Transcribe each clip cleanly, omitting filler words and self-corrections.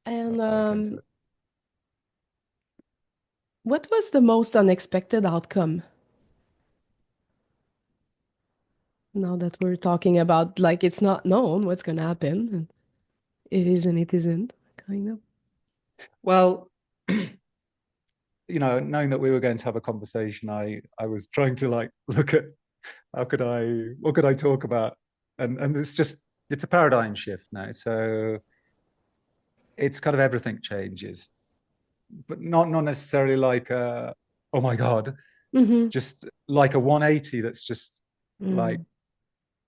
And That's how I came to it. what was the most unexpected outcome? Now that we're talking about like it's not known what's gonna happen, and it is and it isn't, kind of. Well, knowing that we were going to have a conversation, I was trying to like look at what could I talk about, and it's a paradigm shift now. So it's kind of everything changes, but not necessarily like oh my god, Mm-hmm. just like a 180. That's just like,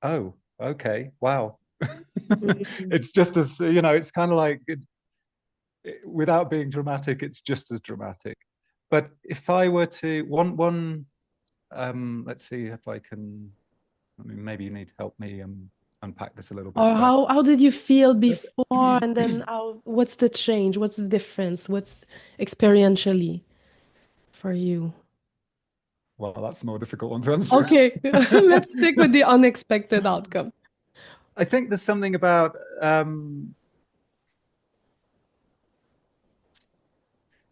Mm-hmm. oh, okay, wow. Mm-hmm. It's just as it's kind of like without being dramatic, it's just as dramatic. But if I were to one let's see if I can. I mean, maybe you need to help me unpack this a little bit. Or But how did you feel before, and then how, what's the change? What's the difference? What's experientially for you? well, that's a more difficult one to answer. Okay, let's stick with the unexpected outcome. I think there's something about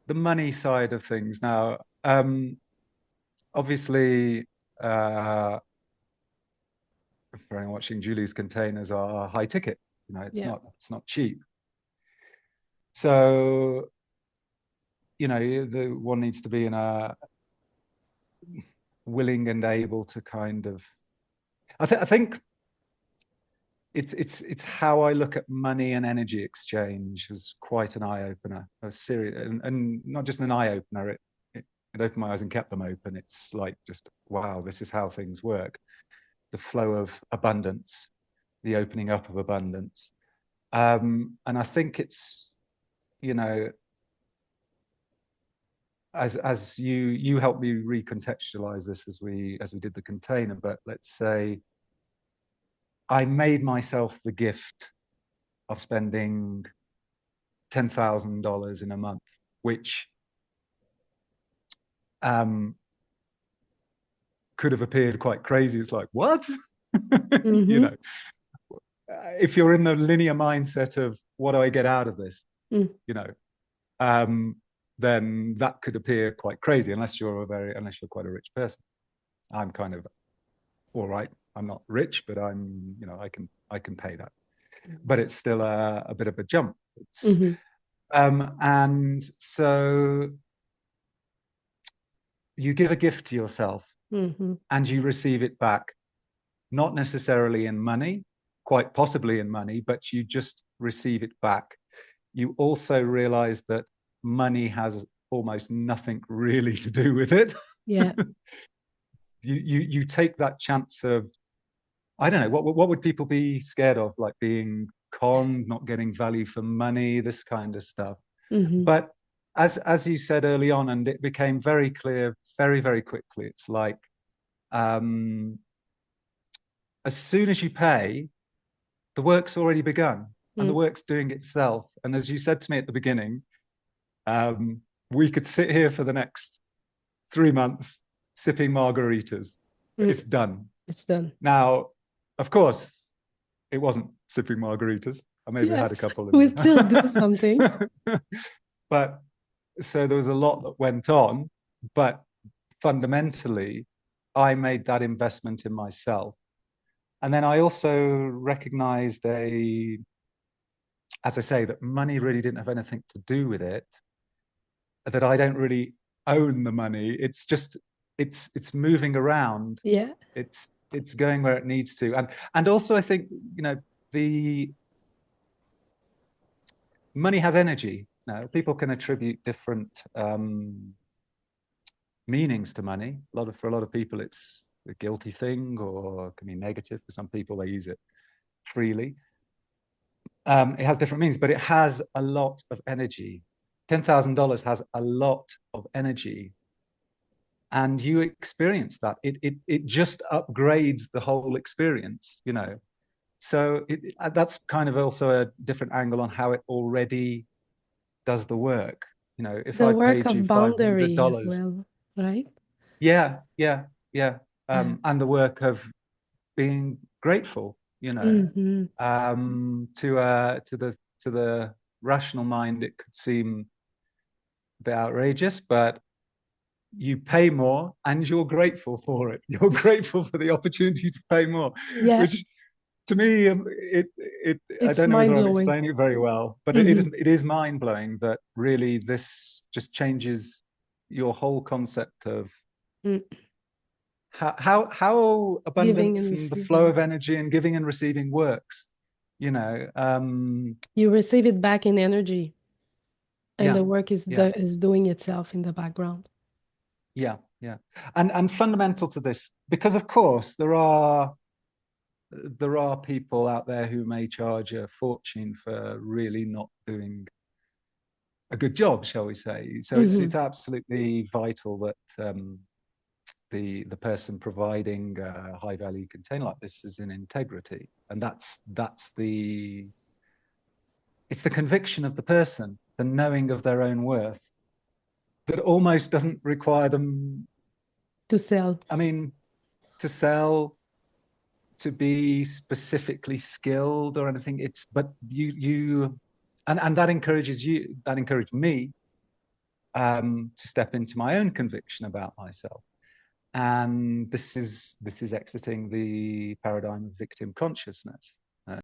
the money side of things now. Obviously, uh, for anyone watching, Julie's containers are high ticket. Yeah. It's not cheap. So, the one needs to be in a willing and able to kind of. I think it's how I look at money and energy exchange as quite an eye opener, a serious, and not just an eye opener. It opened my eyes and kept them open. It's like just wow, this is how things work. The flow of abundance, the opening up of abundance, and I think it's you know as you helped me recontextualize this as we did the container. But let's say I made myself the gift of spending $10,000 in a month, which um, could have appeared quite crazy. It's like, what? you Mm-hmm. know, if you're in the linear mindset of what do I get out of this, Mm. you know, um, then that could appear quite crazy unless you're quite a rich person. I'm kind of all right. I'm not rich, but I can pay that. But it's still a bit of a jump. Mm-hmm. And so you give a gift to yourself Mm-hmm. and you receive it back, not necessarily in money, quite possibly in money, but you just receive it back. You also realize that money has almost nothing really to do with it. Yeah. You take that chance of, I don't know, what would people be scared of, like being conned, not getting value for money, this kind of stuff. Mm-hmm. But as you said early on, and it became very clear very, very quickly, it's like um, as soon as you pay, the work's already begun and the Mm. work's doing itself. And as you said to me at the beginning, um, we could sit here for the next 3 months sipping margaritas. Mm. It's done. It's done. Now, of course, it wasn't sipping margaritas. I maybe had a Yes, couple we in still do something. there. But so there was a lot that went on. But fundamentally, I made that investment in myself. And then I also recognized as I say, that money really didn't have anything to do with it, that I don't really own the money. It's just it's moving around. Yeah. It's going where it needs to. And also I think, the money has energy. Now, people can attribute different meanings to money. For a lot of people it's a guilty thing or can be negative. For some people they use it freely. It has different meanings, but it has a lot of energy. $10,000 has a lot of energy, and you experience that. It just upgrades the whole experience. So that's kind of also a different angle on how it already does the work. If The I work paid you of five hundred boundary as dollars, well, right? yeah, yeah, yeah, Yeah. and the work of being grateful, Mm-hmm. to the rational mind, it could seem a bit outrageous, but you pay more and you're grateful for it. You're grateful for the opportunity to pay more, Yeah, which to me, it I it's don't know whether I'm mind-blowing. explaining it very well, but Hmm. it is mind blowing that really this just changes your whole concept of Mm. how Giving and abundance and the flow receiving. of energy and giving and receiving works. You know, You receive it back in energy, and yeah, the work yeah, is doing itself in the background. yeah, yeah, and fundamental to this, because of course there are people out there who may charge a fortune for really not doing a good job, shall we say? So Hmm. it's absolutely vital that the person providing a high value container like this is in integrity, and that's the it's the conviction of the person, the knowing of their own worth, that almost doesn't require them. To sell. I mean, to sell, to be specifically skilled or anything. It's but you and that encouraged me to step into my own conviction about myself. And this is exiting the paradigm of victim consciousness.